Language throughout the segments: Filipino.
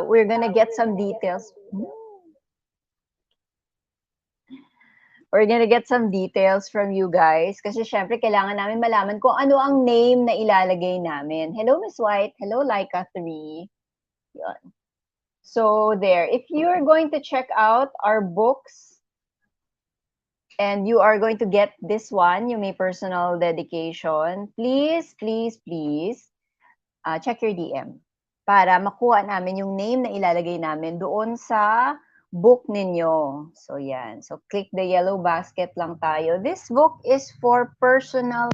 we're gonna get some details. We're gonna get some details from you guys kasi syempre kailangan namin malaman kung ano ang name na ilalagay namin. Hello, Miss White. Hello, Laika 3. Yun. So there, if you're going to check out our books and you are going to get this one, yung may personal dedication, please, please, please, check your DM para makuha namin yung name na ilalagay namin doon sa book ninyo. So, yan. So, click the yellow basket lang tayo. This book is for personal.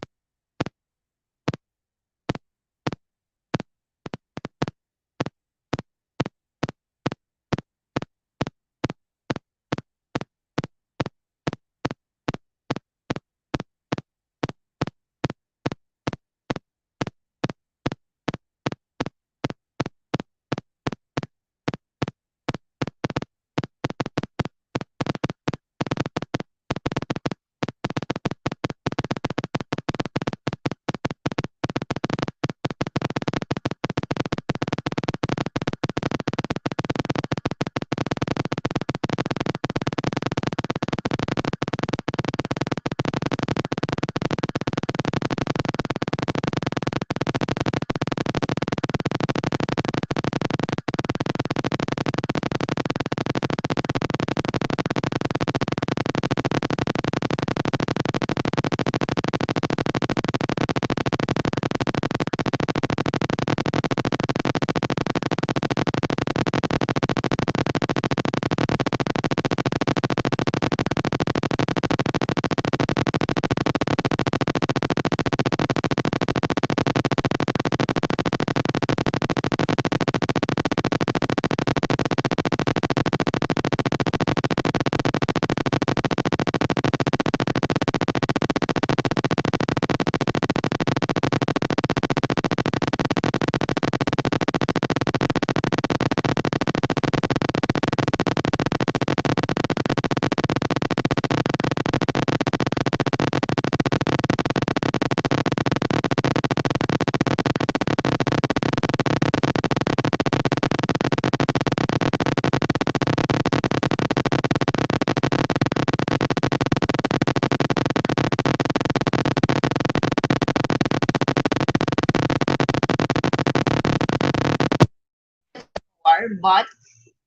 But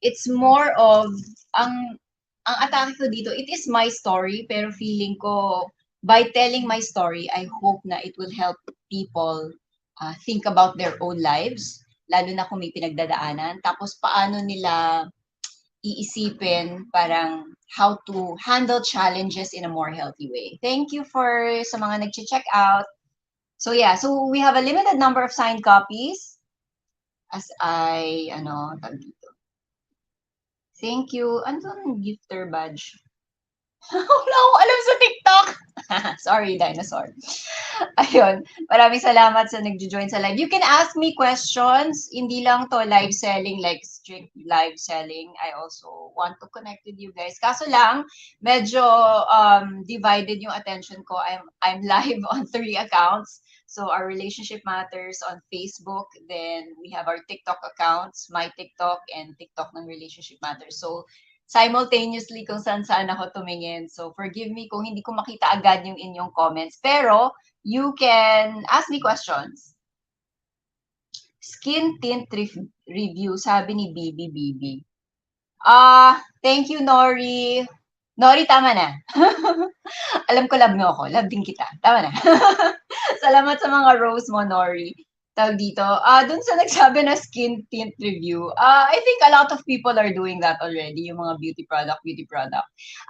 it's more of ang atake ko dito, it is my story, pero feeling ko by telling my story, I hope na it will help people think about their own lives, lalo na kung may pinagdadaanan, tapos paano nila iisipin parang how to handle challenges in a more healthy way. Thank you for sa mga nag-check out. So yeah, so we have a limited number of signed copies. As I, tawag dito. Thank you. Ano ang gifter badge? Wala akong alam sa TikTok. Sorry, dinosaur. Ayun. Maraming salamat sa nag-join sa live. You can ask me questions. Hindi lang to live selling, like strict live selling. I also want to connect with you guys. Kaso lang, medyo divided yung attention ko. I'm live on 3 accounts. So our relationship matters on Facebook. Then we have our TikTok accounts, my TikTok and TikTok ng relationship matters. So simultaneously kung saan ako tumingin. So forgive me kung hindi ko makita agad yung inyong comments. Pero you can ask me questions. Skin tint review, sabi ni Bibi. Thank you, Nori. Nori, tama na. Alam ko, love mo ako. Love din kita. Tama na. Salamat sa mga rose mo, Nori. Tawag dito. Dun sa nagsabi na skin tint review, I think a lot of people are doing that already, yung mga beauty product.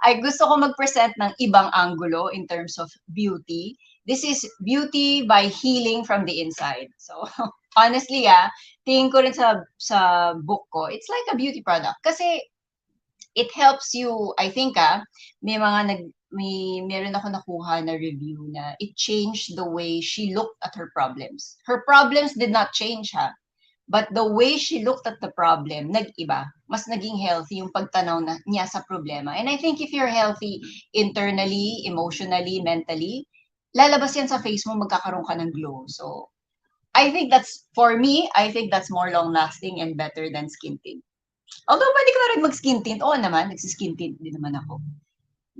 Ay gusto ko mag-present ng ibang angulo in terms of beauty. This is beauty by healing from the inside. So, honestly, tingin ko rin sa book ko, it's like a beauty product. Kasi, it helps you, I think, meron ako nakuha na review na it changed the way she looked at her problems. Her problems did not change, but the way she looked at the problem, nag-iba. Mas naging healthy yung pagtanaw niya sa problema. And I think if you're healthy internally, emotionally, mentally, lalabas yan sa face mo, magkakaroon ka ng glow. So, I think that's, for me, I think that's more long-lasting and better than skin tint. Although pwede ko na rin mag-skin tint. Oo naman, nagsi-skin tint din naman ako.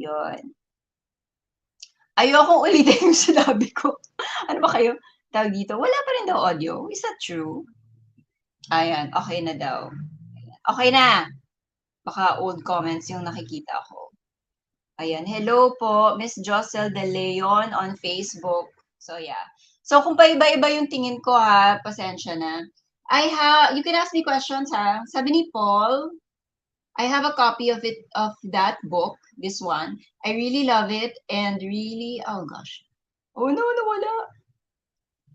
Yun. Ayokong ulitin yung sinabi ko. Ano ba kayo? Tawag dito, wala pa rin daw audio. Is that true? Ayan, okay na daw. Okay na. Baka old comments yung nakikita ko. Ayan, hello po, Miss Jocel De Leon on Facebook. So yeah. So kung paiba-iba yung tingin ko ha, pasensya na. You can ask me questions ha. Sabi ni Paul, I have a copy of that book, this one. I really love it and really, oh gosh. Oh no, nawala.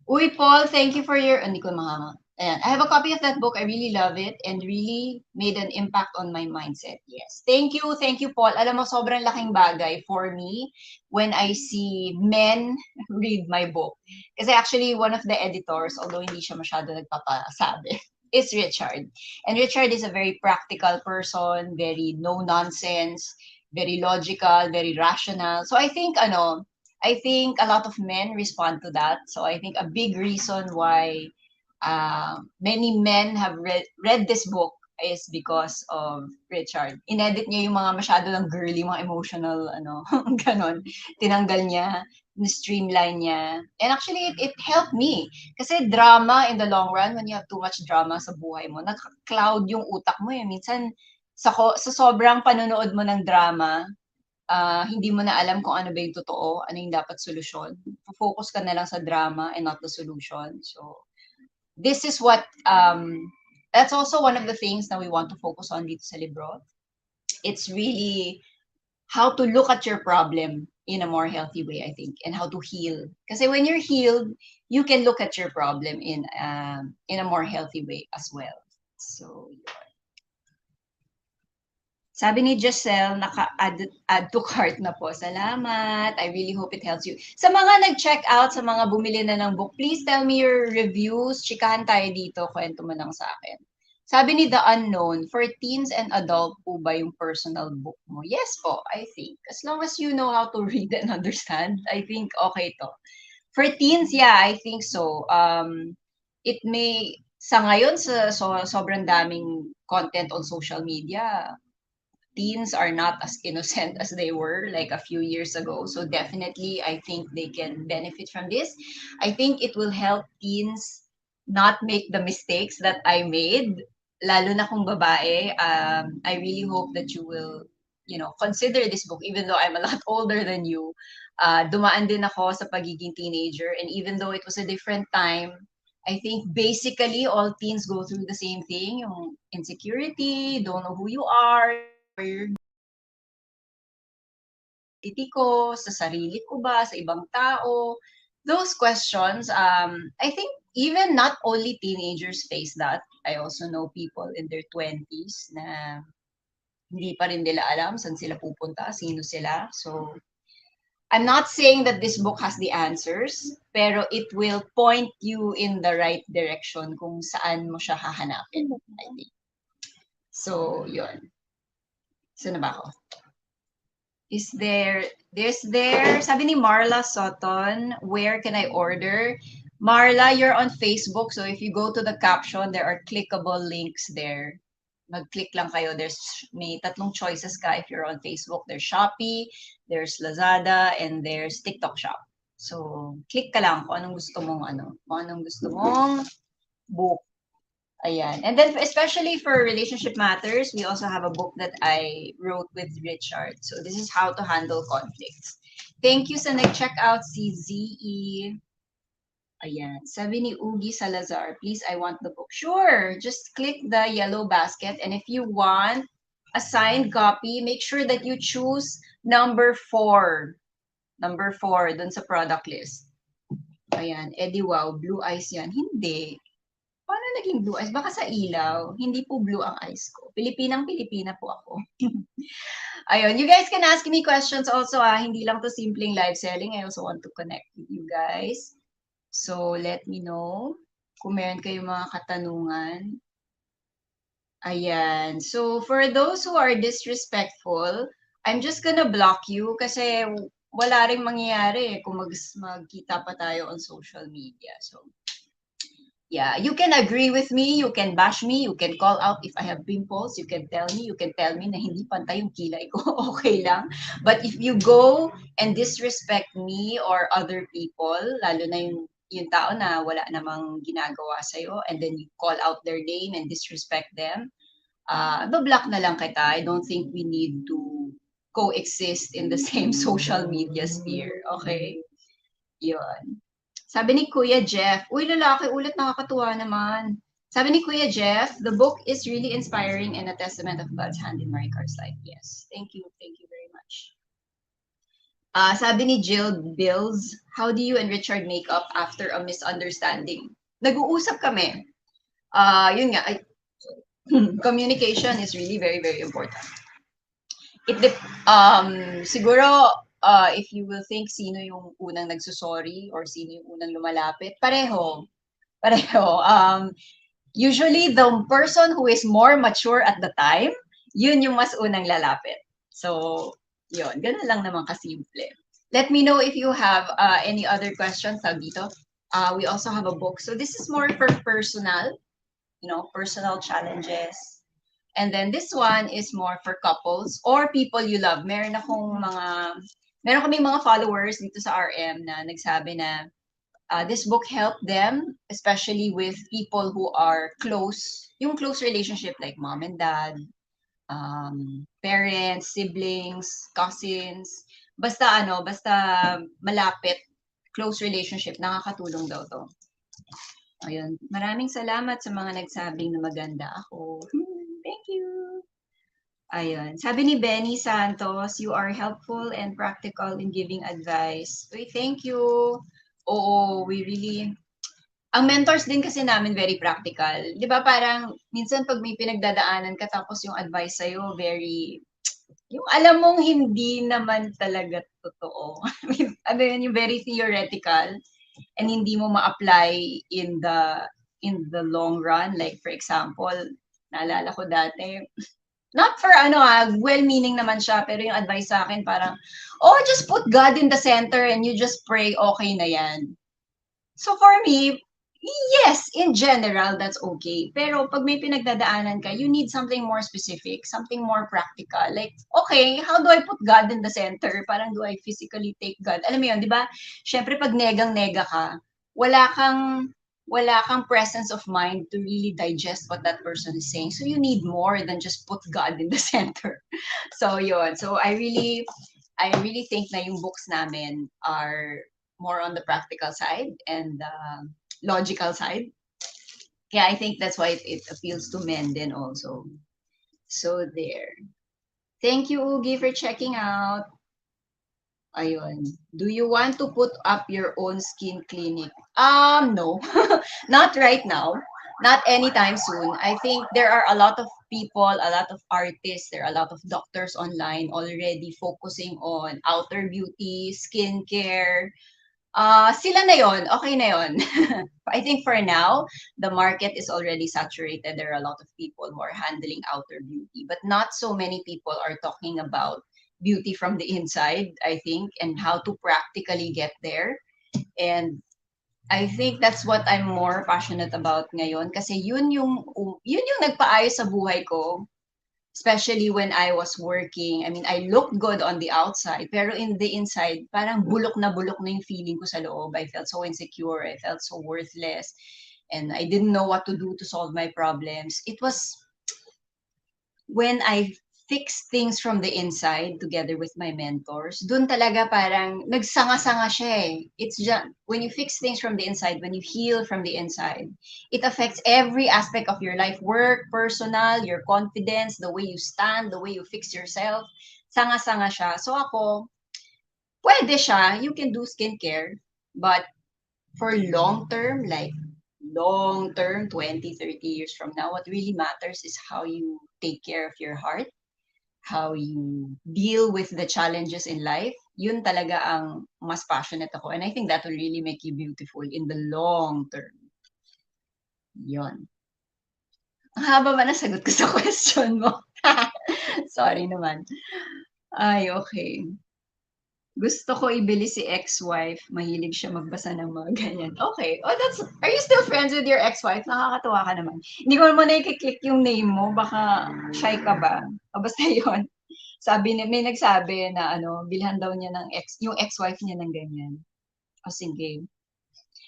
Uy, Paul, thank you for your, hindi ko mahama. Ayan. I have a copy of that book. I really love it and really made an impact on my mindset. Yes. Thank you, Paul. Alam mo, sobrang laking bagay for me when I see men read my book. Kasi actually, one of the editors, although hindi siya masyado nagpapasabi, is Richard. And Richard is a very practical person, very no-nonsense, very logical, very rational. So I think a lot of men respond to that. So I think a big reason why many men have read this book is because of Richard. Inedit niya yung mga masyado ng girly, mga emotional, ganon. Tinanggal niya, streamline niya. And actually, it helped me. Kasi drama in the long run, when you have too much drama sa buhay mo, nag-cloud yung utak mo eh. Minsan, sa sobrang panonood mo ng drama, hindi mo na alam kung ano ba yung totoo, ano yung dapat solusyon. Focus ka na lang sa drama and not the solution. So, this is what, that's also one of the things that we want to focus on dito sa libro. It's really how to look at your problem in a more healthy way, I think, and how to heal. Kasi when you're healed, you can look at your problem in a more healthy way as well. So, sabi ni Giselle, naka-add to cart na po. Salamat. I really hope it helps you. Sa mga nag-check out, sa mga bumili na ng book, please tell me your reviews. Chikahan tayo dito. Kwento mo lang sa akin. Sabi ni The Unknown, for teens and adult po ba yung personal book mo? Yes po, I think. As long as you know how to read and understand, I think okay to. For teens, yeah, I think so. It may, sa ngayon, sobrang daming content on social media, teens are not as innocent as they were like a few years ago. So definitely, I think they can benefit from this. I think it will help teens not make the mistakes that I made, lalo na kung babae. I really hope that you will, consider this book, even though I'm a lot older than you. Dumaan din ako sa pagiging teenager, and even though it was a different time, I think basically all teens go through the same thing, yung insecurity, don't know who you are, identity ko, sa sarili ko ba, sa ibang tao. Those questions, I think even not only teenagers face that. I also know people in their 20s na hindi pa rin nila alam saan sila pupunta, sino sila. So, I'm not saying that this book has the answers, pero it will point you in the right direction kung saan mo siya hahanapin, I think. So, yun. Saan na ba ako? Sabi ni Marla Soton, where can I order? Marla, you're on Facebook, so if you go to the caption, there are clickable links there. Mag-click lang kayo. May tatlong choices ka if you're on Facebook. There's SHOPEE, there's LAZADA, and there's TikTok Shop. So, click ka lang kung anong gusto mong book. Ayan. And then, especially for relationship matters, we also have a book that I wrote with Richard. So, this is how to handle conflicts. Thank you sa nag-check out si ZE. Ayan. Sabi ni Ugi Salazar, please, I want the book. Sure. Just click the yellow basket. And if you want a signed copy, make sure that you choose number 4. Number 4 dun sa product list. Ayan. Eddie, wow. Blue eyes yan. Hindi. Paano naging blue eyes? Baka sa ilaw. Hindi po blue ang eyes ko. Pilipinang-Pilipina po ako. Ayun. You guys can ask me questions also. Hindi lang to simpleng live selling. I also want to connect with you guys. So, let me know kung meron kayong mga katanungan. Ayan. So, for those who are disrespectful, I'm just gonna block you kasi wala ring mangyayari kung magkita pa tayo on social media. So, Yeah, you can agree with me, you can bash me, you can call out if I have pimples, you can tell me na hindi pantay yung kilay ko, okay lang. But if you go and disrespect me or other people, lalo na yung tao na wala namang ginagawa sa'yo, and then you call out their name and disrespect them, block na lang kita. I don't think we need to coexist in the same social media sphere, okay? Yun. Sabi ni Kuya Jeff, uy lalaki ulit nakakatuwa naman. Sabi ni Kuya Jeff, the book is really inspiring and a testament of God's hand in Maricar's life. Yes, thank you very much. Sabi ni Jill Bills, how do you and Richard make up after a misunderstanding? Nag-uusap kami. Yun nga, communication is really very, very important. Siguro, if you will think sino yung unang nagsusorry or sino yung unang lumalapit, pareho. Usually, the person who is more mature at the time, yun yung mas unang lalapit. So, yun. Ganun lang naman kasimple. Let me know if you have any other questions dito. We also have a book. So, this is more for personal, personal challenges. And then this one is more for couples or people you love. Meron kaming mga followers dito sa RM na nagsabi na this book helped them, especially with people who are close, yung close relationship like mom and dad, parents, siblings, cousins, basta malapit, close relationship, nakakatulong daw to. Ayun, maraming salamat sa mga nagsabing na maganda ako. Thank you. Ayun. Sabi ni Benny Santos, you are helpful and practical in giving advice. Uy, thank you. Oo, we really... Ang mentors din kasi namin very practical. Di ba parang minsan pag may pinagdadaanan ka tapos yung advice sa'yo very... Yung alam mong hindi naman talaga totoo. Ano yun, yung very theoretical and hindi mo ma-apply in the long run. Like for example, naalala ko dati, not for well-meaning naman siya, pero yung advice sa akin parang, just put God in the center and you just pray, okay na yan. So for me, yes, in general, that's okay. Pero pag may pinagdadaanan ka, you need something more specific, something more practical. Like, okay, how do I put God in the center? Parang do I physically take God? Alam mo yun, di ba? Siyempre, pag negang-nega ka, wala kang presence of mind to really digest what that person is saying. So you need more than just put God in the center. So yun. So I really think na yung books namin are more on the practical side and logical side. Yeah, I think that's why it appeals to men then also. So there. Thank you, Ugi, for checking out. Ayun. Do you want to put up your own skin clinic? No. Not right now. Not anytime soon. I think there are a lot of people, a lot of artists, there are a lot of doctors online already focusing on outer beauty, skincare. Sila na yon, okay na yon. I think for now, the market is already saturated. There are a lot of people who are handling outer beauty, but not so many people are talking about beauty from the inside, I think, and how to practically get there. And I think that's what I'm more passionate about ngayon kasi yun yung nagpaayos sa buhay ko. Especially when I was working. I mean, I looked good on the outside, pero in the inside, parang bulok na yung feeling ko sa loob. I felt so insecure. I felt so worthless. And I didn't know what to do to solve my problems. It was when I fixed things from the inside together with my mentors, dun talaga parang nagsanga-sanga siya eh. It's just, when you fix things from the inside, when you heal from the inside, it affects every aspect of your life, work, personal, your confidence, the way you stand, the way you fix yourself. Sanga-sanga siya. So ako, pwede siya, you can do skincare, but for long term, 20, 30 years from now, what really matters is how you take care of your heart, how you deal with the challenges in life. Yun talaga ang mas passionate ako. And I think that will really make you beautiful in the long term. Yun. Ang haba ba nasagot ko sa question mo? Sorry naman. Ay, okay. Gusto ko ibili si ex-wife. Mahilig siya magbasa ng mga ganyan. Okay. Oh, are you still friends with your ex-wife? Nakakatuwa ka naman. Hindi ko naman na-click yung name mo. Baka shy ka ba? O basta yun. May nagsabi na bilhan daw niya yung ex-wife niya ng ganyan. O sige.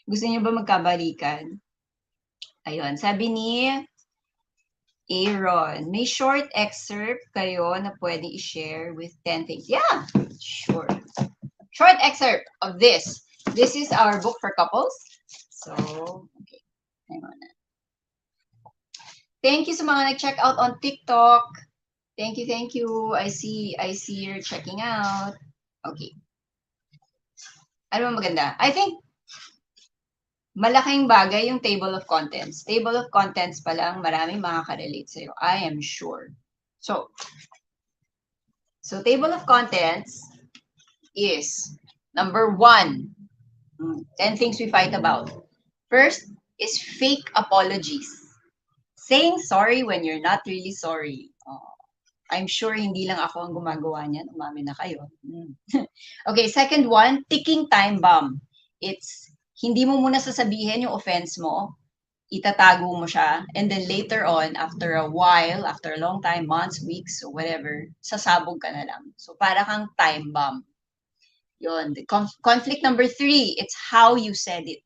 Gusto niyo ba magkabalikan? Ayun. Sabi ni Aaron, may short excerpt kayo na pwede i-share with 10 things. Yeah, sure. Short excerpt of this. This is our book for couples. So, okay. Hang on. Thank you sa mga nag-check out on TikTok. Thank you, thank you. I see you're checking out. Okay. Ano maganda? I think malaking bagay yung table of contents. Table of contents pa lang, maraming makaka-relate sa'yo. I am sure. So table of contents is number 1. 10 things we fight about. First is fake apologies. Saying sorry when you're not really sorry. I'm sure hindi lang ako ang gumagawa niyan. Umamin na kayo. Okay, second one, ticking time bomb. It's hindi mo muna sasabihin yung offense mo, itatago mo siya, and then later on, after a while, after a long time, months, weeks, or whatever, sasabog ka na lang. So, para kang time bomb. Yun. The conflict number 3, it's how you said it.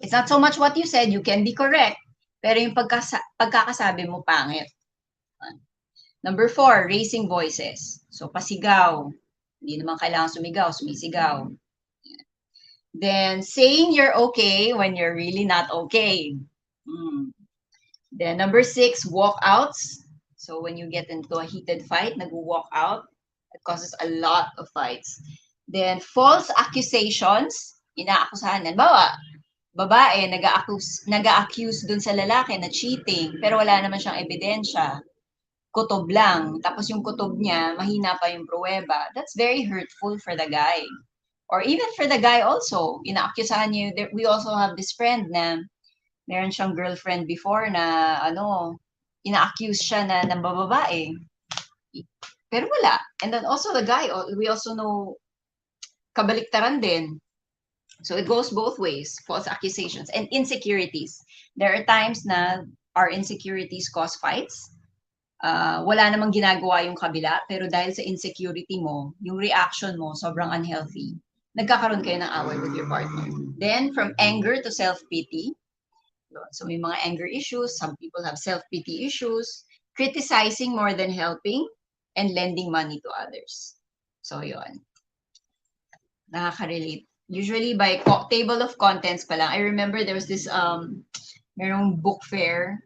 It's not so much what you said, you can be correct, pero yung pagkakasabi mo, pangit. Number 4, raising voices. So, pasigaw. Hindi naman kailangan sumigaw, sumisigaw. Then, saying you're okay when you're really not okay. Then, number 6, walkouts. So, when you get into a heated fight, nag-walk out. It causes a lot of fights. Then, false accusations. Inaakusahan. Bawa, babae, nag-a-accuse dun sa lalaki na cheating, pero wala naman siyang ebidensya. Kutob lang. Tapos yung kutob niya, mahina pa yung pruweba. That's very hurtful for the guy. Or even for the guy also. Inaakusahan niya, we also have this friend na meron siyang girlfriend before na ina-accuse siya na ng babae. Pero wala. And then also the guy, we also know kabaliktaran din. So it goes both ways, false accusations and insecurities. There are times na our insecurities cause fights. Wala namang ginagawa yung kabila, pero dahil sa insecurity mo, yung reaction mo sobrang unhealthy. Nagkakaroon kayo ng away with your partner. Then, from anger to self-pity. So may mga anger issues, some people have self-pity issues, criticizing more than helping, and lending money to others. So yun. Nakaka-relate. Usually by table of contents pa lang. I remember there was this merong book fair.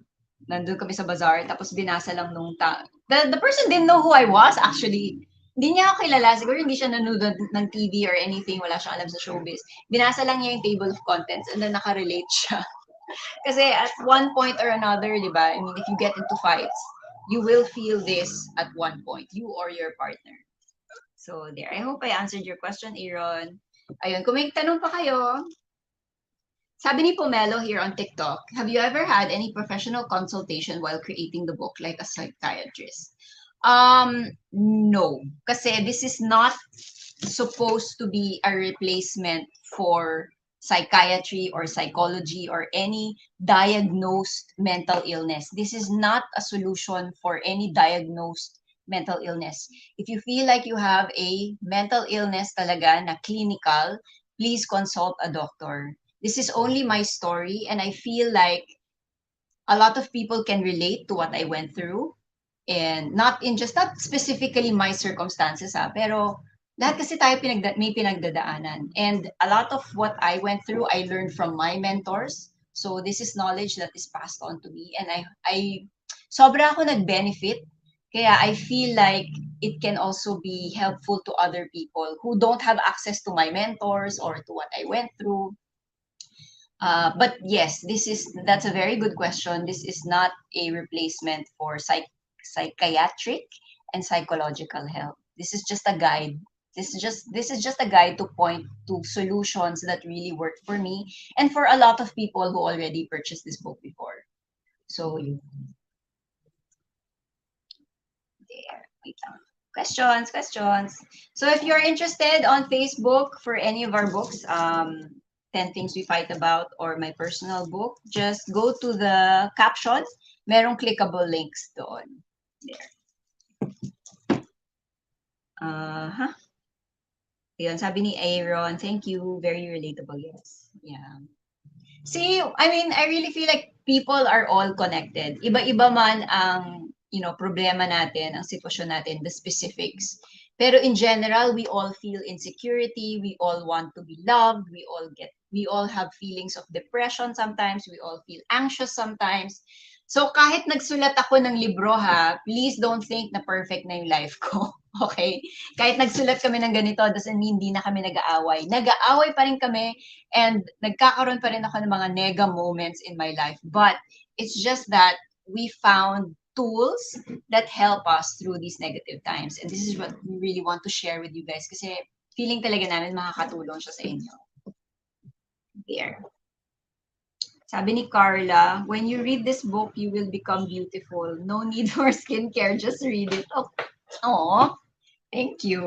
Nandun kami sa bazaar, tapos binasa lang nung the person didn't know who I was actually. Hindi niya ako kilala. Siguro hindi siya nanonood ng TV or anything. Wala siyang alam sa showbiz. Binasa lang niya yung table of contents and then nakarelate siya. Kasi at one point or another, di ba? I mean, if you get into fights, you will feel this at one point, you or your partner. So there, I hope I answered your question, Aaron. Ayun, kung may tanong pa kayo, sabi ni Pomelo here on TikTok, have you ever had any professional consultation while creating the book, like a psychiatrist? No. Kasi this is not supposed to be a replacement for psychiatry or psychology or any diagnosed mental illness. This is not a solution for any diagnosed mental illness. If you feel like you have a mental illness talaga na clinical, please consult a doctor. This is only my story, and I feel like a lot of people can relate to what I went through, and not specifically my circumstances, pero lahat kasi tayo may pinagdadaanan. And a lot of what I went through, I learned from my mentors. So this is knowledge that is passed on to me, and I sobra ako nag-benefit. Kaya I feel like it can also be helpful to other people who don't have access to my mentors or to what I went through. But yes, that's a very good question. This is not a replacement for psychiatric and psychological help. This is just a guide. This is just a guide to point to solutions that really worked for me and for a lot of people who already purchased this book before. So there, wait lang. Questions. So if you're interested on Facebook for any of our books, 10 Things We Fight About or my personal book, just go to the caption. Merong clickable links doon. There. Huh? Yun, sabi ni Aaron, thank you. Very relatable, yes. Yeah. See, I mean, I really feel like people are all connected. Iba-iba man ang, problema natin, ang sitwasyon natin, the specifics. Pero in general, we all feel insecurity, we all want to be loved, we all have feelings of depression sometimes, we all feel anxious sometimes. So kahit nagsulat ako ng libro ha, please don't think na perfect na yung life ko. Okay? Kahit nagsulat kami ng ganito, doesn't mean hindi na kami nag-aaway. Nag-aaway pa rin kami and nagkakaroon pa rin ako ng mga nega moments in my life. But it's just that we found tools that help us through these negative times. And this is what we really want to share with you guys kasi feeling talaga namin makakatulong siya sa inyo. There. Sabi ni Carla, when you read this book, you will become beautiful. No need for skincare, just read it. Oh, thank you.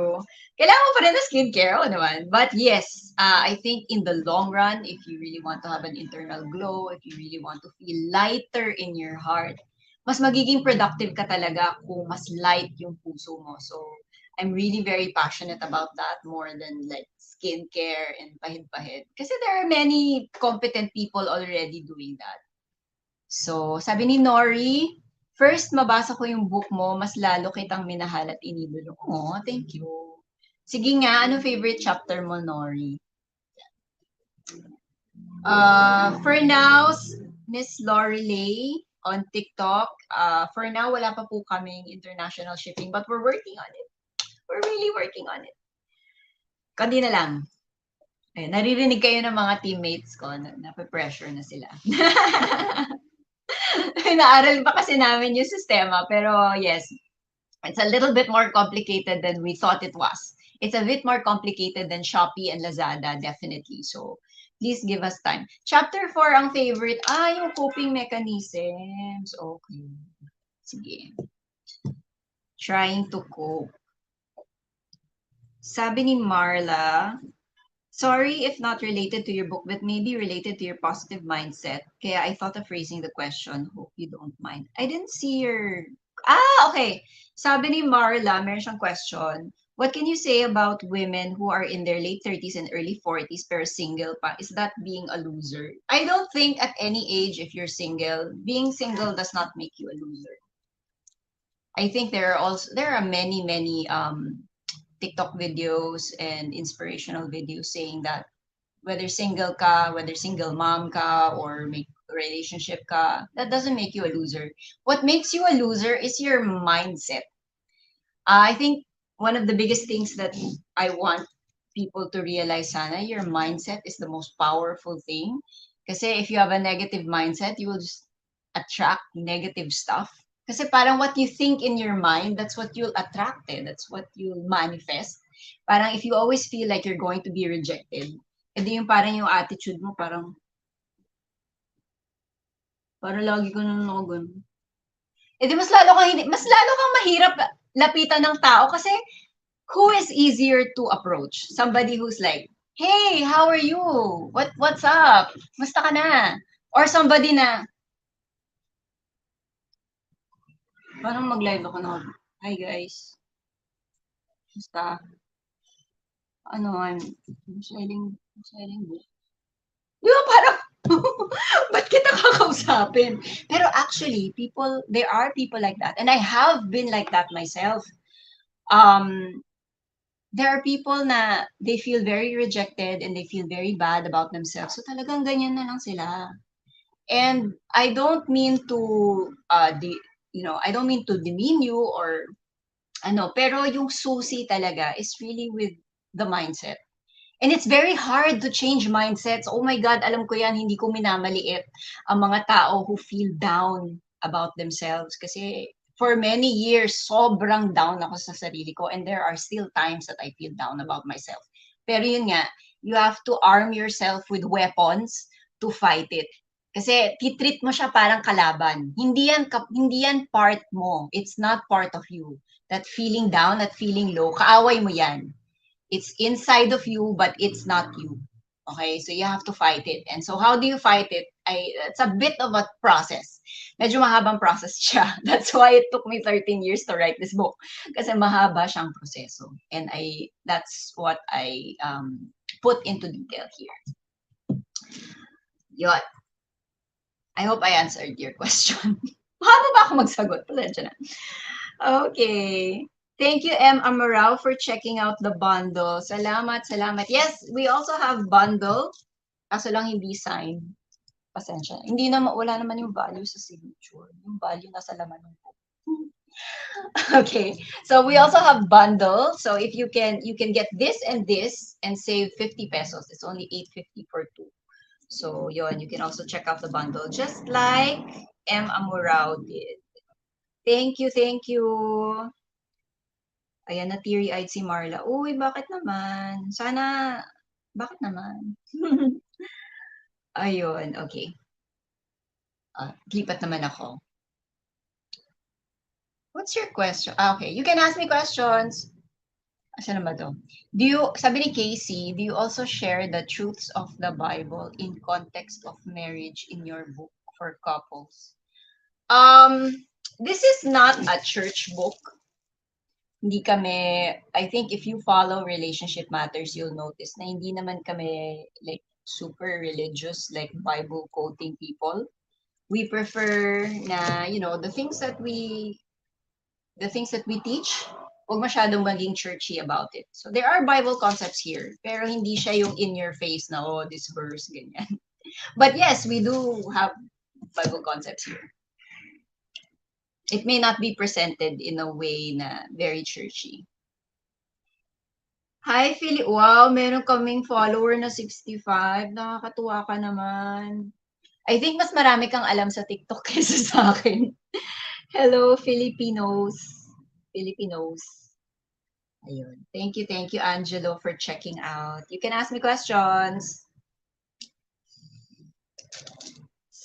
Kailangan mo pa rin ng skincare, naman. But yes, I think in the long run, if you really want to have an internal glow, if you really want to feel lighter in your heart, mas magiging productive ka talaga kung mas light yung puso mo. So, I'm really very passionate about that more than like skincare and pahid-pahid. Kasi there are many competent people already doing that. So, sabi ni Nori, first mabasa ko yung book mo, mas lalo kitang minahal at inidolo. Oh, thank you. Sige nga, ano favorite chapter mo, Nori? For now, Miss Lorelei on TikTok, for now, wala pa po kaming international shipping, but we're working on it. We're really working on it. Kundi na lang. Ayun, naririnig kayo ng mga teammates ko, nape-pressure na sila. Naaral pa kasi namin yung sistema, pero yes, it's a little bit more complicated than we thought it was. It's a bit more complicated than SHOPEE and LAZADA, definitely. So, please give us time. Chapter 4, ang favorite, yung coping mechanisms. Okay. Sige. Trying to cope. Sabi ni Marla, sorry if not related to your book, but maybe related to your positive mindset. Kaya I thought of raising the question. Hope you don't mind. I didn't see your... okay. Sabi ni Marla, meron siyang question. What can you say about women who are in their late 30s and early 40s pero single pa? Is that being a loser? I don't think at any age, if you're single, being single does not make you a loser. I think there are many TikTok videos and inspirational videos saying that whether single ka, whether single mom ka, or make relationship ka, that doesn't make you a loser. What makes you a loser is your mindset. I think one of the biggest things that I want people to realize, sana, your mindset is the most powerful thing. Kasi if you have a negative mindset, you will just attract negative stuff. Kasi parang what you think in your mind, that's what you'll attract. That's what you'll manifest. Parang if you always feel like you're going to be rejected, edi yung parang yung attitude mo, parang lagi ko na ako ganun. Edi mas lalo kang mahirap lapitan ng tao kasi who is easier to approach? Somebody who's like, hey, how are you? What's up? Musta ka na? Or somebody na, parang mag-live ako na, hi guys. Musta? I'm selling book. Di ba parang, ba't kita kakausapin? Pero actually, there are people like that. And I have been like that myself. There are people na they feel very rejected and they feel very bad about themselves. So talagang ganyan na lang sila. And I don't mean to I don't mean to demean you or pero yung susi talaga is really with the mindset. And it's very hard to change mindsets. Oh my God, alam ko yan, hindi ko minamaliit ang mga tao who feel down about themselves. Kasi for many years, sobrang down ako sa sarili ko. And there are still times that I feel down about myself. Pero yun nga, you have to arm yourself with weapons to fight it. Kasi titreat mo siya parang kalaban. Hindi yan part mo. It's not part of you. That feeling down, that feeling low, kaaway mo yan. It's inside of you, but it's not you. Okay, so you have to fight it. And so how do you fight it? It's a bit of a process. Medyo mahabang process siya. That's why it took me 13 years to write this book. Kasi mahaba siyang proseso. And that's what I put into detail here. Yun. I hope I answered your question. Paano ba ako magsagot? Pasensya na. Okay. Thank you, M. Amorao, for checking out the bundle. Salamat, salamat. Yes, we also have bundle. Kaso lang hindi signed. Pasensya. Hindi naman, wala naman yung value sa signature. Yung value nasa laman ng book. Okay. So we also have bundle. So if you can get this and save 50 pesos. It's only 8.50 for two. So yun, you can also check out the bundle just like M. Amorao did. Thank you, thank you. Ayan, na teary-eyed si Marla. Uy, bakit naman? Sana, bakit naman? Ayun, okay. Lipat naman ako. What's your question? Okay, you can ask me questions. Asa naman to? Sabi ni Casey, do you also share the truths of the Bible in context of marriage in your book for couples? This is not a church book. Hindi kami, I think if you follow Relationship Matters, you'll notice na hindi naman kami like super religious, like Bible quoting people. We prefer na, the things that we teach, huwag masyadong maging churchy about it. So there are Bible concepts here, pero hindi siya yung in your face na, oh, this verse, ganyan. But yes, we do have Bible concepts here. It may not be presented in a way na very churchy. Hi, Philip. Wow, meron kaming follower na 65. Nakakatuwa ka naman. I think mas marami kang alam sa TikTok kaysa sa akin. Hello, Filipinos. Ayun. Thank you, Angelo, for checking out. You can ask me questions.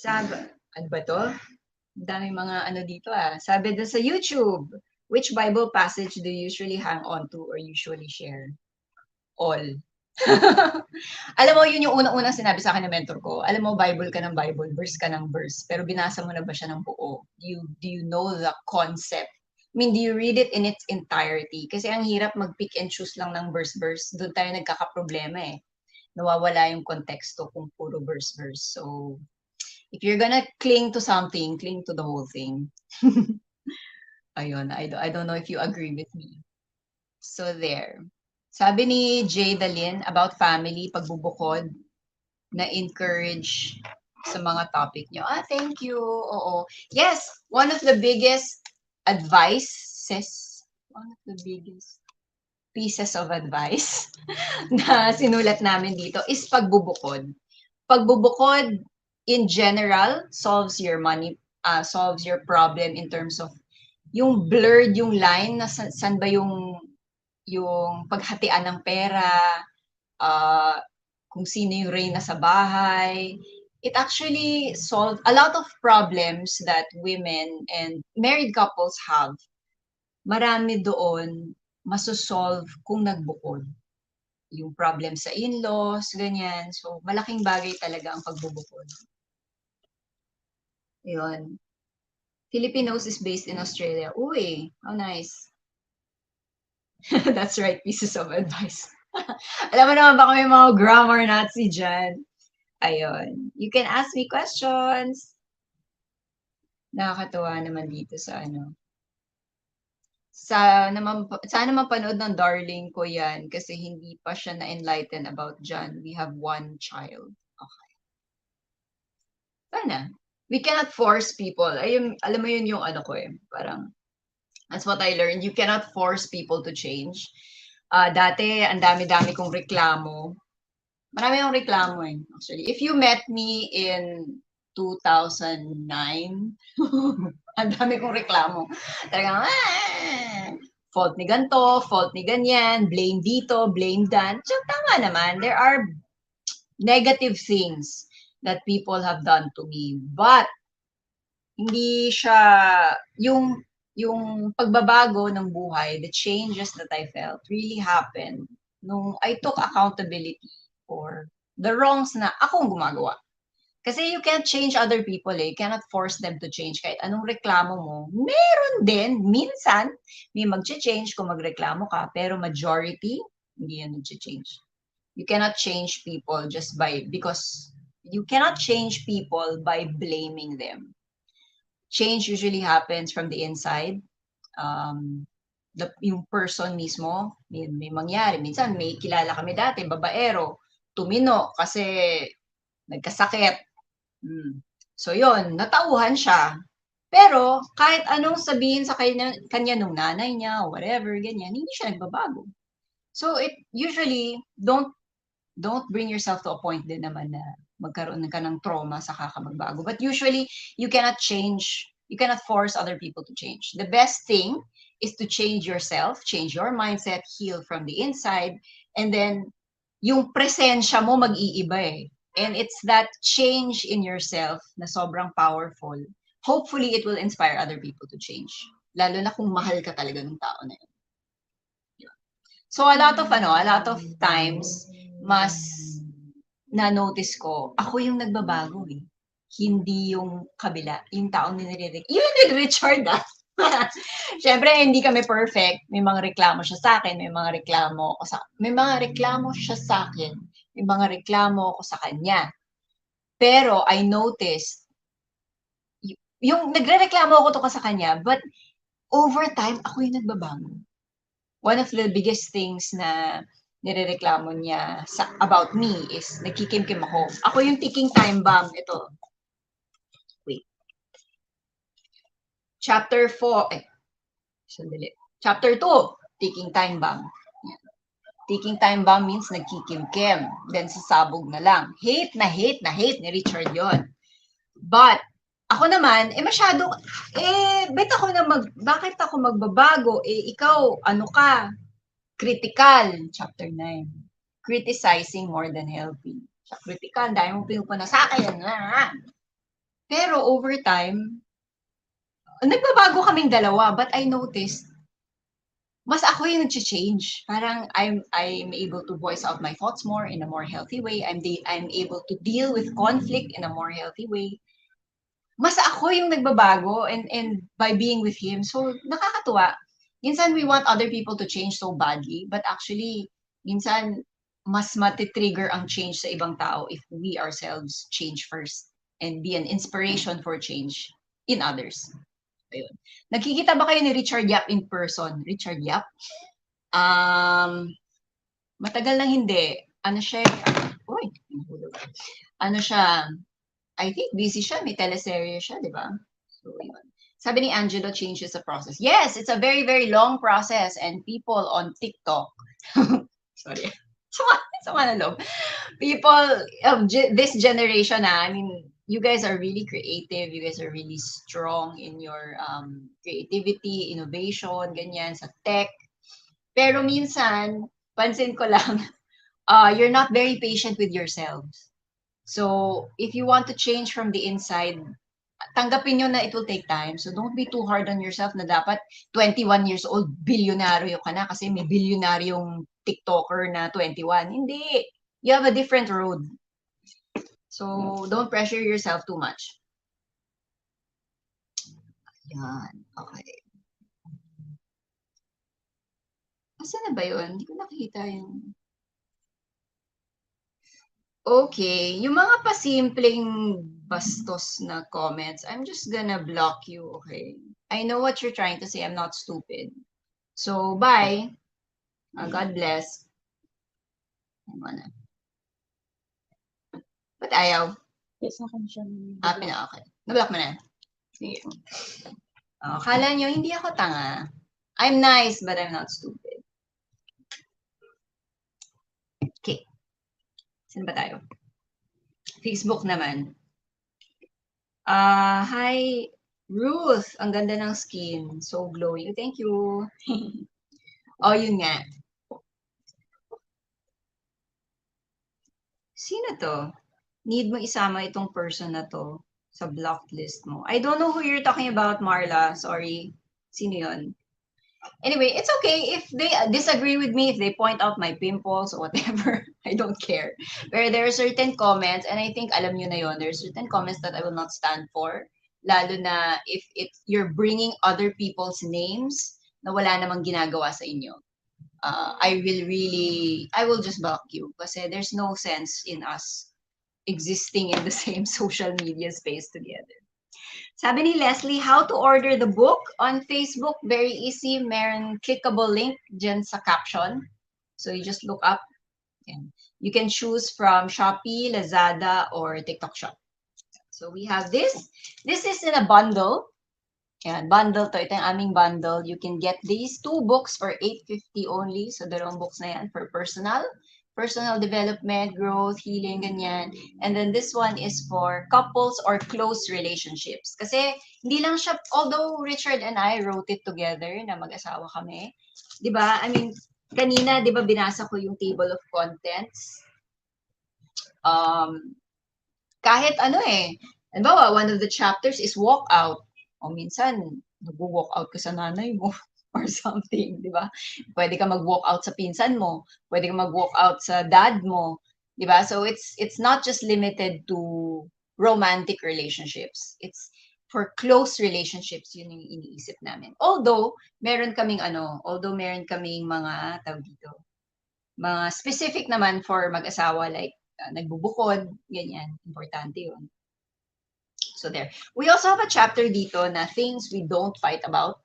Ano ba to? Dami mga dito Sabi doon sa YouTube, which Bible passage do you usually hang on to or usually share? All. Alam mo, yun yung unang-unang sinabi sa akin ng mentor ko. Alam mo, Bible ka ng Bible, verse ka ng verse. Pero binasa mo na ba siya ng buo? Do you know the concept? I mean, do you read it in its entirety? Kasi ang hirap mag-pick and choose lang ng verse-verse. Doon tayo nagkakaproblema Nawawala yung konteksto kung puro verse-verse. So, if you're gonna cling to something, cling to the whole thing. Ayun, I don't know if you agree with me. So there. Sabi ni Jay Dalin about family, pagbubukod, na-encourage sa mga topic nyo. Thank you. Oo. Yes, one of the biggest pieces of advice na sinulat namin dito is pagbubukod. Pagbubukod, in general, solves your problem in terms of yung blurred yung line na saan ba yung paghatian ng pera, kung sino yung reyna sa bahay. It actually solved a lot of problems that women and married couples have. Marami doon masosolve kung nagbukod. Yung problem sa in-laws, ganyan. So, malaking bagay talaga ang pagbubukod. Yun. Filipinos is based in Australia. Uy, how nice. That's right, pieces of advice. Alam mo naman baka may mga grammar Nazi dyan. Ayun. You can ask me questions. Nakakatawa naman dito sa sana mapanood ng darling ko yan kasi hindi pa siya na-enlighten about John. We have one child. Okay. Sana. We cannot force people. Alam mo yun yung ko parang, that's what I learned. You cannot force people to change. Dati, ang dami-dami kong reklamo. Marami akong reklamo actually. If you met me in 2009, ang dami kong reklamo. Talagang, fault ni ganto, fault ni ganyan, blame dito, blame dan. So, tama naman. There are negative things that people have done to me. But, hindi siya, yung pagbabago ng buhay, the changes that I felt really happened nung I took accountability for the wrongs na akong gumagawa. Kasi you can't change other people eh. You cannot force them to change. Kahit anong reklamo mo, meron din, minsan, may mag-change kung magreklamo ka, pero majority, hindi yan mag-change. You cannot change people because you cannot change people by blaming them. Change usually happens from the inside. Yung person mismo, may mangyari. Minsan, may kilala kami dati, babaero, tumino kasi nagkasakit. So yun, natauhan siya. Pero kahit anong sabihin sa kanya nung nanay niya, whatever, ganyan, hindi siya nagbabago. So it usually, don't bring yourself to a point din naman na magkaroon ka ng trauma sa magbago. But usually, you cannot force other people to change. The best thing is to change yourself, change your mindset, heal from the inside, and then yung presensya mo mag-iiba eh. And it's that change in yourself na sobrang powerful. Hopefully, it will inspire other people to change. Lalo na kung mahal ka talaga ng tao na yun. So a lot of times, mas na-notice ko, ako yung nagbabago eh. Hindi yung kabila, yung taong nire-reklamo. Yun yung Richard ah. Siyempre, hindi kami perfect. May mga reklamo siya sa akin, may mga reklamo siya sa akin, may mga reklamo ko sa kanya. Pero I noticed, yung nagre-reklamo ako to ka sa kanya, but over time, ako yung nagbabago. One of the biggest things na nirereklamo niya about me is nagkikimkim ako. Ako yung ticking time bomb. Ito. Wait. Chapter 4. Sandali. Chapter 2. Ticking time bomb. Ticking time bomb means nagkikimkim. Then sasabog na lang. Hate ni Richard yon. But, ako naman, bakit ako magbabago? Ikaw, ano ka? Critical, chapter 9. Criticizing more than helping. Sa critical, dahil mo pinupunta sa akin. Pero over time, nagbabago kaming dalawa, but I noticed, mas ako yung nag-change. Parang I'm able to voice out my thoughts more in a more healthy way. I'm able to deal with conflict in a more healthy way. Mas ako yung nagbabago and by being with him. So, nakakatuwa. Minsan, we want other people to change so badly, but actually, minsan, mas matitrigger ang change sa ibang tao if we ourselves change first and be an inspiration for change in others. Ayun. Nagkikita ba kayo ni Richard Yap in person? Richard Yap? Matagal lang hindi. Ano siya? I think busy siya. May teleserye siya, di ba? So, yun. Sabi ni Angelo, change is a process. Yes, it's a very, very long process. And people on TikTok, sorry, sama na loob. People of this generation, I mean, you guys are really creative. You guys are really strong in your creativity, innovation, ganyan, sa tech. Pero minsan, pansin ko lang, you're not very patient with yourselves. So, if you want to change from the inside, tanggapin nyo na it will take time. So, don't be too hard on yourself na dapat 21 years old, bilyonaryo ka na kasi may bilyonaryong TikToker na 21. Hindi. You have a different road. So, don't pressure yourself too much. Yan. Okay. Asan na ba yun? Hindi ko nakikita yung... Okay, yung mga pasimpleng bastos na comments, I'm just gonna block you, okay? I know what you're trying to say. I'm not stupid. So, bye. God bless. Ano na? Ba't ayaw? Yes, akin siya. Okay. Nablock mo na. Sige. Kala nyo, hindi ako tanga. I'm nice, but I'm not stupid. Okay. Saan ba tayo? Facebook naman. Hi, Ruth. Ang ganda ng skin. So glowing. Thank you. Oh, yun nga. Sino to? need mo isama itong person na to sa blocked list mo. I don't know who you're talking about, Marla. Sorry. Sino yun? Anyway, it's okay if they disagree with me, if they point out my pimples or whatever. I don't care. Where there are certain comments, and I think alam nyo na yun, there are certain comments that I will not stand for. Lalo na if you're bringing other people's names na wala namang ginagawa sa inyo. I will just block you kasi there's no sense in us existing in the same social media space together. Sabi ni Leslie, how to order the book on Facebook? Very easy. Meron clickable link dyan sa caption. So you just look up. And you can choose from SHOPEE, LAZADA, or TikTok Shop. So we have this. This is in a bundle. Yan, bundle to. Ito yung aming bundle. You can get these 2 books for $8.50 only. So dalawang books na yan for personal development, growth, healing, ganyan. And then this one is for couples or close relationships. Kasi hindi lang siya, although Richard and I wrote it together na mag-asawa kami, di ba? I mean, kanina, di ba, binasa ko yung table of contents. Kahit ano eh, halimbawa, one of the chapters is walk out. O minsan, nag-walk out ka sa nanay mo or something, di ba? Pwede ka mag-walk out sa pinsan mo, pwede ka mag-walk out sa dad mo, di ba? So it's not just limited to romantic relationships. It's for close relationships, yun yung iniisip namin. Although meron kaming mga tawag dito, mga specific naman for mag-asawa like nagbubukod, ganyan, importante yun. So there. We also have a chapter dito na things we don't fight about.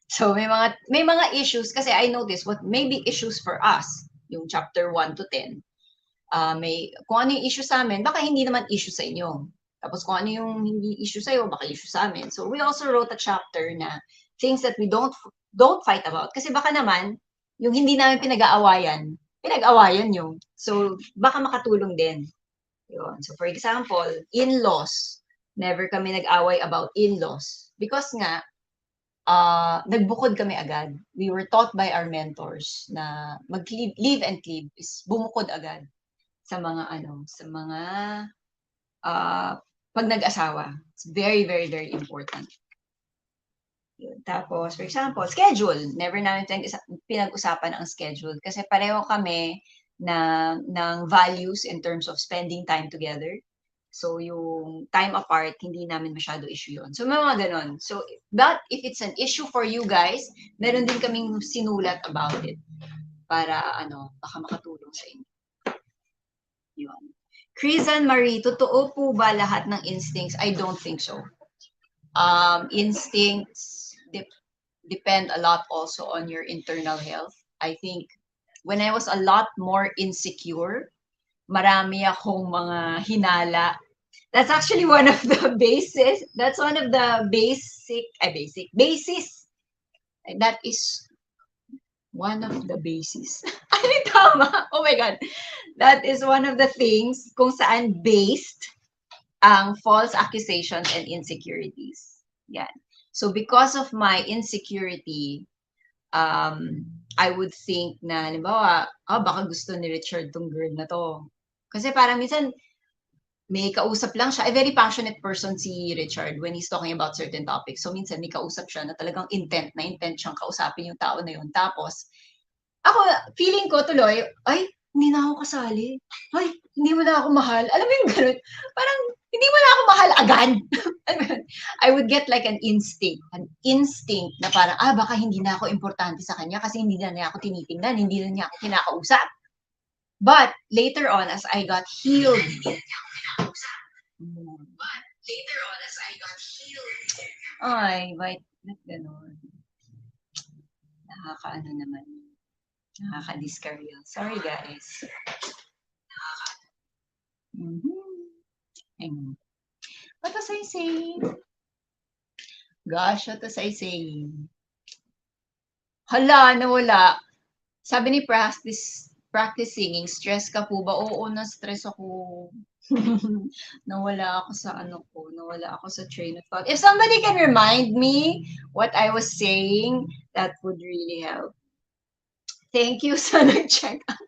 So may mga issues kasi I noticed what may be issues for us, yung chapter 1 to 10. Kung ano yung issue sa amin, baka hindi naman issue sa inyo. Tapos kung ano yung hindi issue sa iyo, baka issue sa amin. So we also wrote a chapter na things that we don't fight about kasi baka naman yung hindi namin pinag-aawayan yung. So baka makatulong din. Yun. So for example, in-laws. Never kami nag-away about in-laws. Because nga, nagbukod kami agad. We were taught by our mentors na live and cleave is bumukod agad sa mga pag nag-asawa. It's very, very, very important. Yun. Tapos, for example, schedule. Never namin pinag-usapan ang schedule kasi pareho kami ng values in terms of spending time together. So, yung time apart, hindi namin masyado issue yun. So, may mga ganon. So, but if it's an issue for you guys, meron din kaming sinulat about it para, baka makatulong sa inyo. Yun. Krizan Marie, totoo po ba lahat ng instincts? I don't think so. Instincts depend a lot also on your internal health. I think when I was a lot more insecure, marami akong mga hinala. That's actually one of the basis. That's one of the basis. That is one of the basis. Ano tama? Oh my God. That is one of the things kung saan based ang false accusations and insecurities. Yan. So because of my insecurity, I would think na, halimbawa, baka gusto ni Richard tong girl na to. Kasi parang minsan, may kausap lang siya. A very passionate person si Richard when he's talking about certain topics. So minsan may kausap siya na talagang intent siyang kausapin yung tao na yun. Tapos, ako, feeling ko tuloy, ay, hindi na ako kasali. Ay, hindi mo na ako mahal. Alam mo yung gano'n? Parang, hindi mo na ako mahal agad. I would get like an instinct na parang, baka hindi na ako importante sa kanya kasi hindi na niya ako tinitingnan, hindi na niya ako kinakausap. But later on, as I got healed, ay, wait, gano'n. Nakakaano naman. Nakaka-discarrial. Sorry, guys. What was I saying? Gosh, what was I saying? Hala, nawala. Sabi ni practice singing, stress ka po ba? Oo, na-stress ako. Nawala ako sa train of thought. If somebody can remind me what I was saying, that would really help. Thank you sa nag-check out.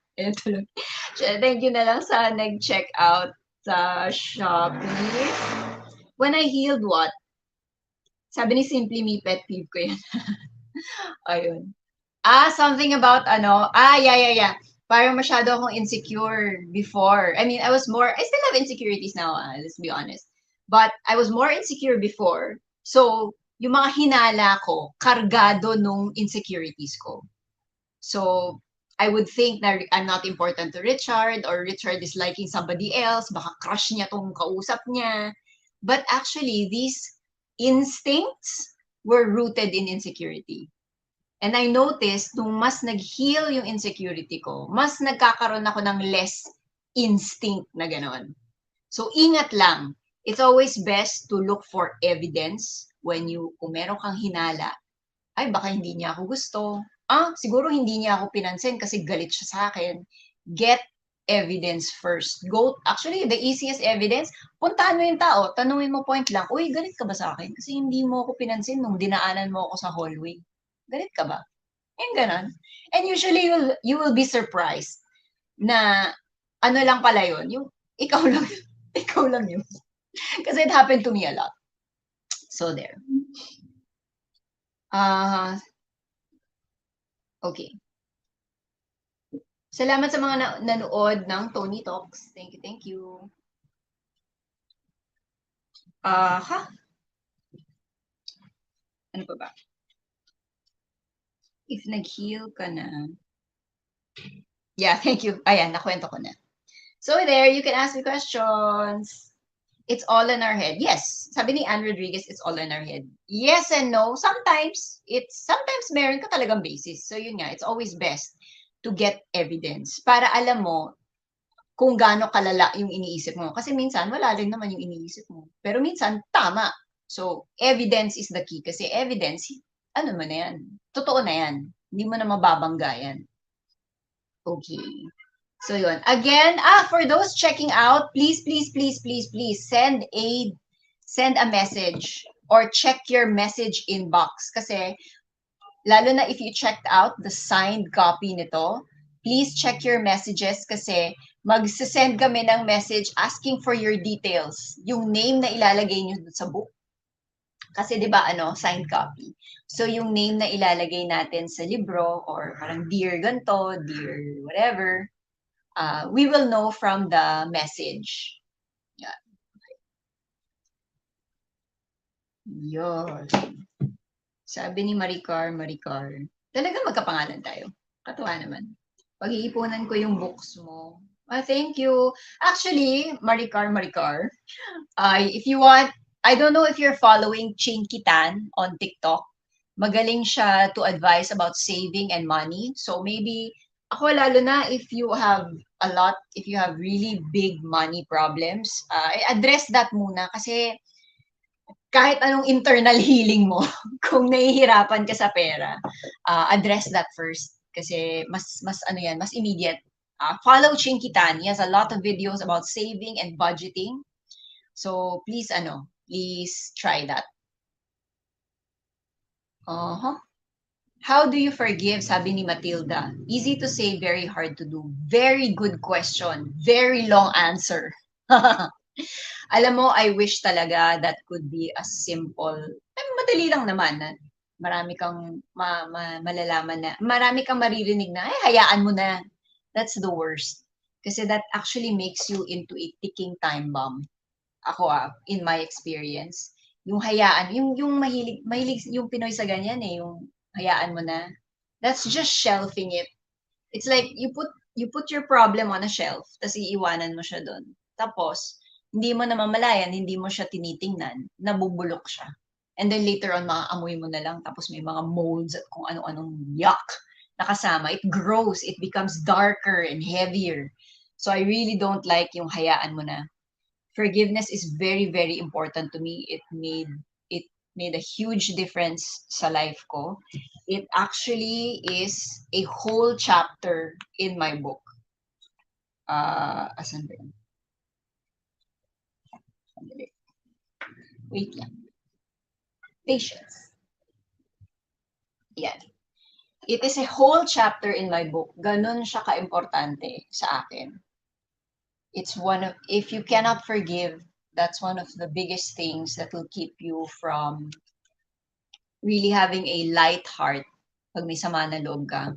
Thank you na lang sa nag-check out Sa Shopee. When I healed what? Sabi ni Simply Me, pet peeve ko yan. Ayun. Something about yeah. Parang masyado akong insecure before. I mean, I still have insecurities now, let's be honest. But I was more insecure before. So, yung mga hinala ko, kargado nung insecurities ko. So, I would think na I'm not important to Richard or Richard is liking somebody else, baka crush niya tong kausap niya. But actually, these instincts were rooted in insecurity. And I noticed, nung mas nag-heal yung insecurity ko, mas nagkakaroon ako ng less instinct na gano'n. So, ingat lang. It's always best to look for evidence kung meron kang hinala. Ay, baka hindi niya ako gusto. Siguro hindi niya ako pinansin kasi galit siya sa akin. Get evidence first. Actually, the easiest evidence, puntahan mo yung tao, tanungin mo point lang, uy, galit ka ba sa akin? Kasi hindi mo ako pinansin nung dinaanan mo ako sa hallway. Galit ka ba? Yung ganon. And usually, you will be surprised na ano lang pala yun, yung ikaw lang, ikaw lang yun. Kasi it happened to me a lot. So, there. Okay. Salamat sa mga nanood ng Tony Talks. Thank you, thank you. Ano pa ba? If nag-heal ka na. Yeah, thank you. Ayan, nakwento ko na. So there, you can ask me questions. It's all in our head. Yes, sabi ni Anne Rodriguez, it's all in our head. Yes and no. Sometimes meron ka talagang basis. So yun nga, it's always best to get evidence para alam mo kung gaano kalala yung iniisip mo. Kasi minsan, wala rin naman yung iniisip mo. Pero minsan, tama. So, evidence is the key. Kasi evidence, ano mo na yan? Totoo na yan. Hindi mo na mababangga yan. Okay. So, yun. Again, for those checking out, please send a message or check your message inbox. Kasi, lalo na if you checked out the signed copy nito, please check your messages kasi mag-send kami ng message asking for your details. Yung name na ilalagay nyo sa book. Kasi 'di ba signed copy. So yung name na ilalagay natin sa libro or parang dear ganto, dear whatever, we will know from the message. Yan. Yun. Sabi ni Maricar, talaga magkapangalan tayo. Katuwa naman. Pag-iipunan ko yung books mo. Thank you. Actually, Maricar, if you want, I don't know if you're following Chikahan on TikTok. Magaling siya to advise about saving and money. So maybe, ako lalo na if you have really big money problems, address that muna kasi kahit anong internal healing mo, kung nahihirapan ka sa pera, address that first. Kasi mas immediate. Follow Chikahan. He has a lot of videos about saving and budgeting. So please try that. How do you forgive? Sabi ni Matilda. Easy to say, very hard to do. Very good question. Very long answer. Alam mo, I wish talaga that could be as simple. Madali lang naman. Marami kang malalaman na, marami kang maririnig na, hayaan mo na. That's the worst. Kasi that actually makes you into a ticking time bomb. Ako in my experience. Yung hayaan, yung mahilig yung Pinoy sa ganyan yung hayaan mo na. That's just shelving it. It's like you put your problem on a shelf, tapos iiwanan mo siya doon. Tapos, hindi mo namamalayan, hindi mo siya tinitingnan, nabubulok siya. And then later on, maaamoy mo na lang, tapos may mga molds at kung ano-anong yuck nakasama. It grows, it becomes darker and heavier. So I really don't like yung hayaan mo na. Forgiveness is very, very important to me. It made a huge difference sa life ko. It actually is a whole chapter in my book. Asan ba yun? Wait lang. Patience. Yan. It is a whole chapter in my book. Ganun siya ka-importante sa akin. if you cannot forgive, that's one of the biggest things that will keep you from really having a light heart pag may sama na loob ka.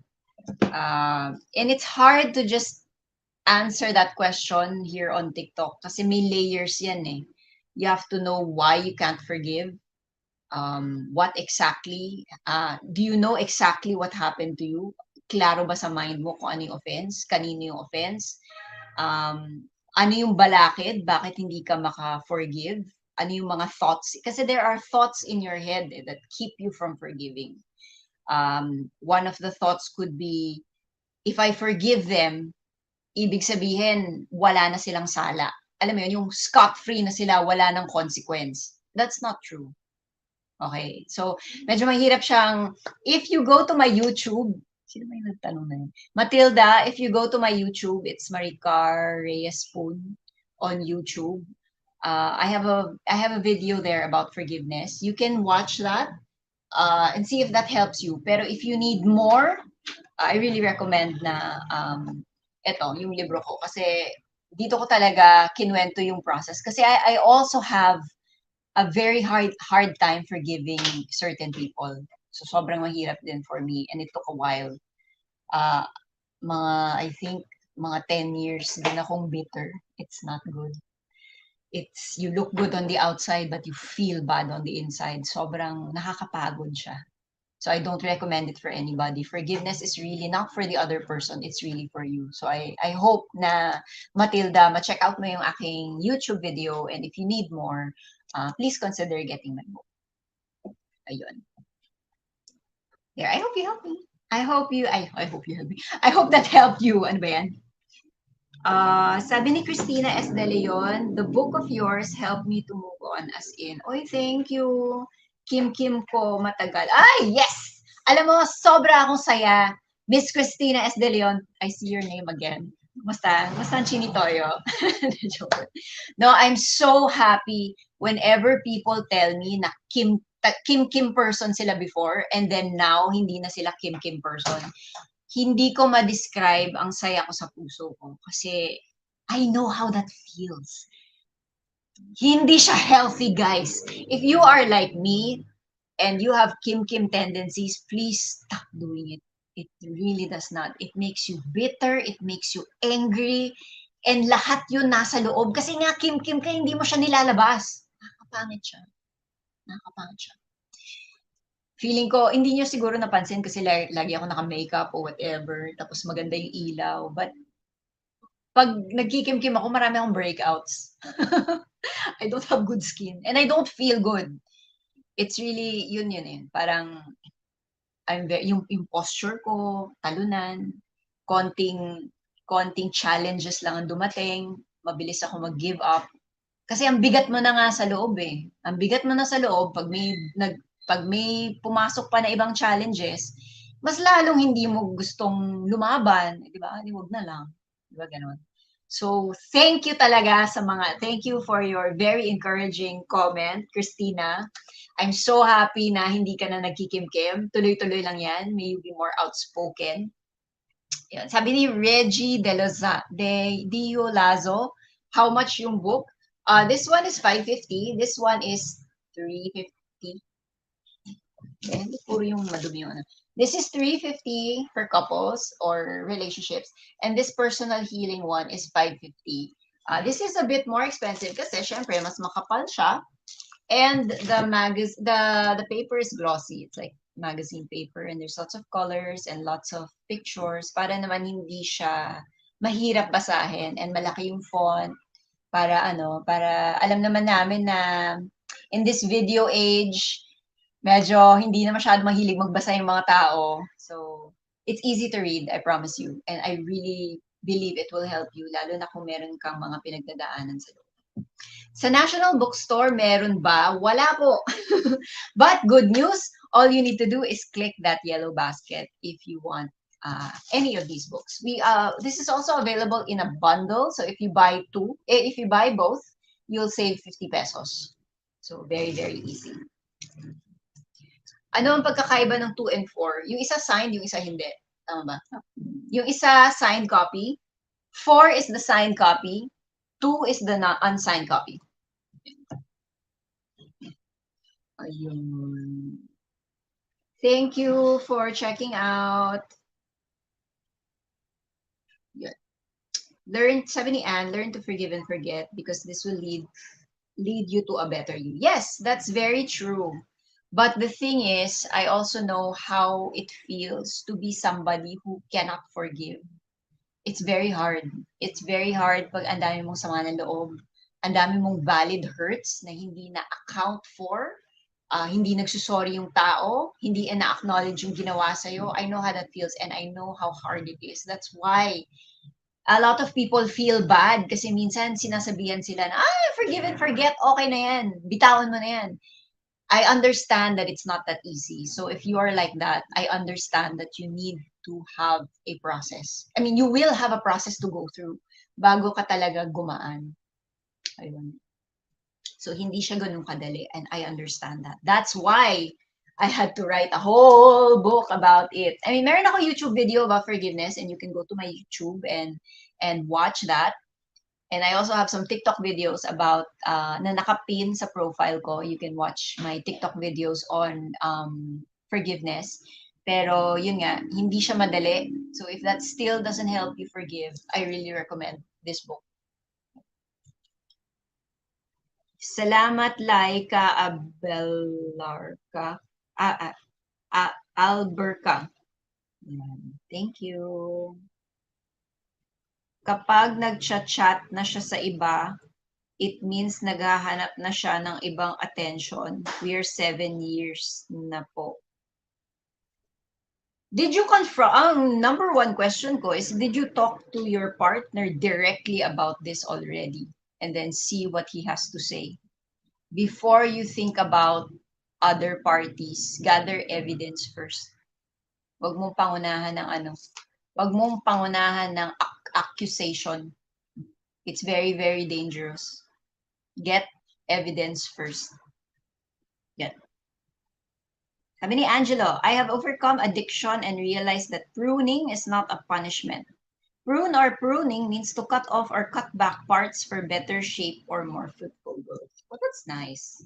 And it's hard to just answer that question here on TikTok kasi may layers yan eh. You have to know why you can't forgive. What exactly, do you know exactly what happened to you? Klaro ba sa mind mo kung ano yung offense? Kanino yung offense? Ano yung balakid? Bakit hindi ka maka-forgive? Ano yung mga thoughts? Kasi there are thoughts in your head that keep you from forgiving. One of the thoughts could be, if I forgive them, ibig sabihin, wala na silang sala. Alam mo yun, yung scot-free na sila, wala ng consequence. That's not true. Okay? So, medyo mahirap siyang, if you go to my YouTube, sino ba yung nagtanong na yun? Matilda, if you go to my YouTube, it's Maricar Reyes Spoon on YouTube. I have a video there about forgiveness. You can watch that and see if that helps you. Pero if you need more, I really recommend na eto, yung libro ko. Kasi dito ko talaga kinuwento yung process. Kasi I also have a very hard time forgiving certain people. So sobrang mahirap din for me and it took a while. I think mga 10 years din akong bitter. It's not good. You look good on the outside but you feel bad on the inside. Sobrang nakakapagod siya. So I don't recommend it for anybody. Forgiveness is really not for the other person. It's really for you. So I hope na, Matilda, ma-check out mo yung aking YouTube video. And if you need more, please consider getting my book. Ayun. There, I hope you help me. I hope you help me. I hope that helped you. Ano ba yan? Sabi ni Christina S. De Leon, the book of yours helped me to move on, as in. Oy, thank you. Kim ko matagal. Ay, yes! Alam mo, sobra akong saya. Miss Christina S. De Leon, I see your name again. Basta ang chinitoyo. No, I'm so happy whenever people tell me na Kim person sila before and then now hindi na sila Kim person. Hindi ko ma-describe ang saya ko sa puso ko kasi I know how that feels. Hindi siya healthy, guys. If you are like me and you have Kim tendencies, please stop doing it. It really does not. It makes you bitter, it makes you angry, and lahat yun nasa loob. Kasi nga, Kim ka, hindi mo siya nilalabas. Nakakapangit siya. Feeling ko, hindi niyo siguro napansin kasi lagi ako naka-makeup o whatever, tapos maganda yung ilaw. But, pag nagkikim-kim ako, marami akong breakouts. I don't have good skin. And I don't feel good. It's really, yun eh. Parang, yung posture ko, talunan, konting challenges lang ang dumating, mabilis ako mag-give up. Kasi ang bigat mo na nga sa loob eh. Ang bigat mo na sa loob, pag may pumasok pa na ibang challenges, mas lalong hindi mo gustong lumaban, di ba? Di, wag na lang. Di ba ganon? So, thank you for your very encouraging comment, Christina. I'm so happy na hindi ka na nagkikimkim. Tuloy-tuloy lang yan. May you be more outspoken. Yan. Sabi ni Reggie Dio Lazo, how much yung book? This one is 550. This one is 350. Okay, puro yung madumi yung ano. This is 350 for couples or relationships. And this personal healing one is 550. This is a bit more expensive kasi syempre mas makapal siya. And the paper is glossy. It's like magazine paper and there's lots of colors and lots of pictures para naman hindi siya mahirap basahin and malaki yung font para alam naman namin na in this video age, medyo hindi na masyado mahilig magbasa yung mga tao. So, it's easy to read, I promise you. And I really believe it will help you, lalo na kung meron kang mga pinagdadaanan sa loob. Sa National Bookstore, meron ba? Wala po. But good news, all you need to do is click that yellow basket if you want any of these books. This is also available in a bundle. So if you buy both, you'll save 50 pesos. So very, very easy. Ano ang pagkakaiba ng 2 and 4? Yung isa signed, yung isa hindi. Tama ba? Yung isa signed copy. 4 is the signed copy. 2 is the unsigned copy. Ayun. Thank you for checking out. Yeah. Sabi ni Anne, learn to forgive and forget because this will lead you to a better you. Yes, that's very true. But the thing is, I also know how it feels to be somebody who cannot forgive. It's very hard. It's very hard pag ang dami mong sama ng loob, ang dami mong valid hurts na hindi na-account for, hindi nagsusorry yung tao, hindi na-acknowledge yung ginawa sa'yo. I know how that feels and I know how hard it is. That's why a lot of people feel bad kasi minsan sinasabihan sila na, forgive and forget, okay na yan, bitawan mo na yan. I understand that it's not that easy. So if you are like that, I understand that you need to have a process. I mean, you will have a process to go through bago ka talaga gumaan. Ayun. So hindi siya ganun kadali and I understand that. That's why I had to write a whole book about it. I mean, meron ako YouTube video about forgiveness and you can go to my YouTube and watch that. And I also have some TikTok videos about na nakapin sa profile ko. You can watch my TikTok videos on forgiveness. Pero yun nga, hindi siya madali. So if that still doesn't help you forgive, I really recommend this book. Salamat Laika Abelarka. Alberca. Thank you. Kapag nag-chat na siya sa iba, it means naghahanap na siya ng ibang attention. We're 7 years na po. Did you confront, ang number one question ko is, did you talk to your partner directly about this already? And then see what he has to say. Before you think about other parties, gather evidence first. Huwag mong pangunahan ng Huwag mong pangunahan ng accusation. It's very, very dangerous. Get evidence first. Get. Sabi ni Angelo, I have overcome addiction and realized that pruning is not a punishment. Prune or pruning means to cut off or cut back parts for better shape or more fruitful growth. Well, that's nice.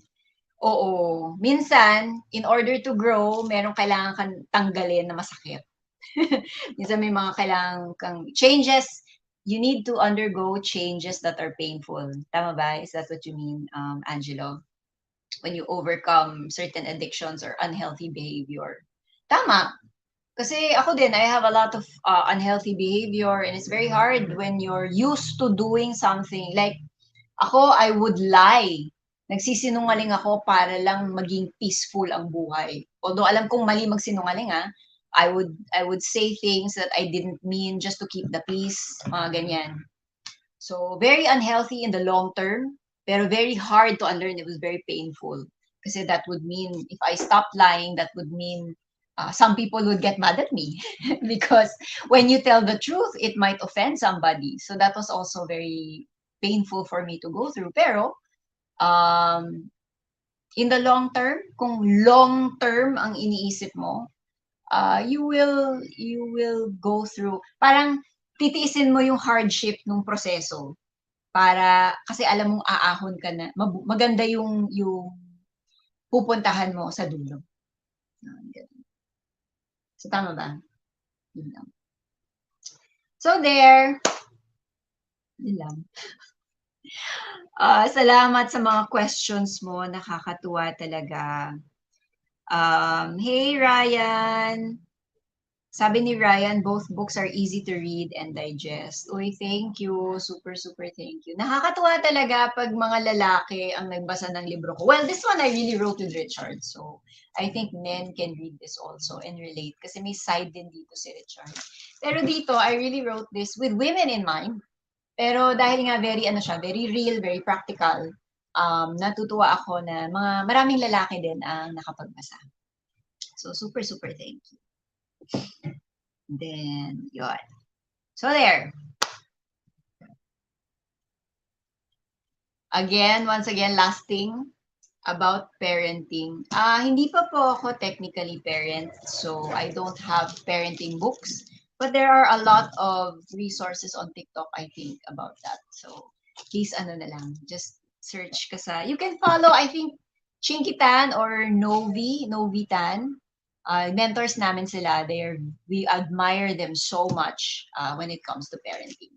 Oo. Minsan, in order to grow, meron kailangan kang tanggalin na masakit. Minsan may mga kailangan kang changes. You need to undergo changes that are painful. Tama ba? Is that what you mean, Angelo? When you overcome certain addictions or unhealthy behavior. Tama. Kasi ako din, I have a lot of unhealthy behavior and it's very hard when you're used to doing something. Like, ako, I would lie. Nagsisinungaling ako para lang maging peaceful ang buhay. Although alam kong mali magsinungaling I would say things that I didn't mean just to keep the peace, mga ganyan. So, very unhealthy in the long term, pero very hard to unlearn. It was very painful. Kasi that would mean, if I stopped lying, that would mean some people would get mad at me. Because when you tell the truth, it might offend somebody. So that was also very painful for me to go through. Pero, in the long term, kung long term ang iniisip mo, you will go through, parang titiisin mo yung hardship ng proseso para kasi alam mong aahon ka na, maganda yung pupuntahan mo sa dulo. So tama ba? Yun lang. So there. Yun lang. Salamat sa mga questions mo, nakakatuwa talaga. Hey Ryan. Sabi ni Ryan, both books are easy to read and digest. Uy, thank you. Super, super thank you. Nakakatuwa talaga pag mga lalaki ang nagbasa ng libro ko. Well, this one I really wrote with Richard. So, I think men can read this also and relate. Kasi may side din dito si Richard. Pero dito, I really wrote this with women in mind. Pero dahil nga very real, very practical, natutuwa ako na maraming lalaki din ang nakapagbasa. So, super, super thank you. Then, yun. So, there. Again, once again, last thing about parenting. Hindi pa po ako technically parent, so I don't have parenting books. But there are a lot of resources on TikTok, I think, about that. So, please ano na lang, just search ka sa, you can follow, I think, Chinkitan or Novitan. Mentors namin sila. We admire them so much when it comes to parenting.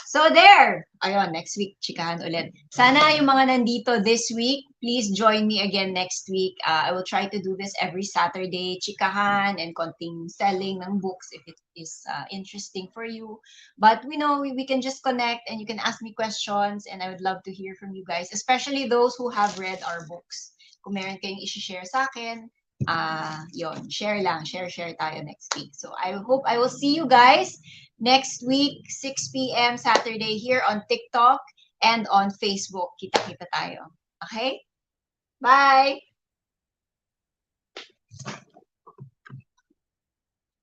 So there! Ayun, next week, chikahan ulit. Sana yung mga nandito this week, please join me again next week. I will try to do this every Saturday, chikahan and konting selling ng books if it is interesting for you. But we know we can just connect and you can ask me questions and I would love to hear from you guys, especially those who have read our books. Kung meron kayong i-share sa akin, yon, share lang, share tayo next week. So I hope I will see you guys next week, 6 p.m. Saturday here on TikTok and on Facebook. Kita-kita tayo. Okay? Bye!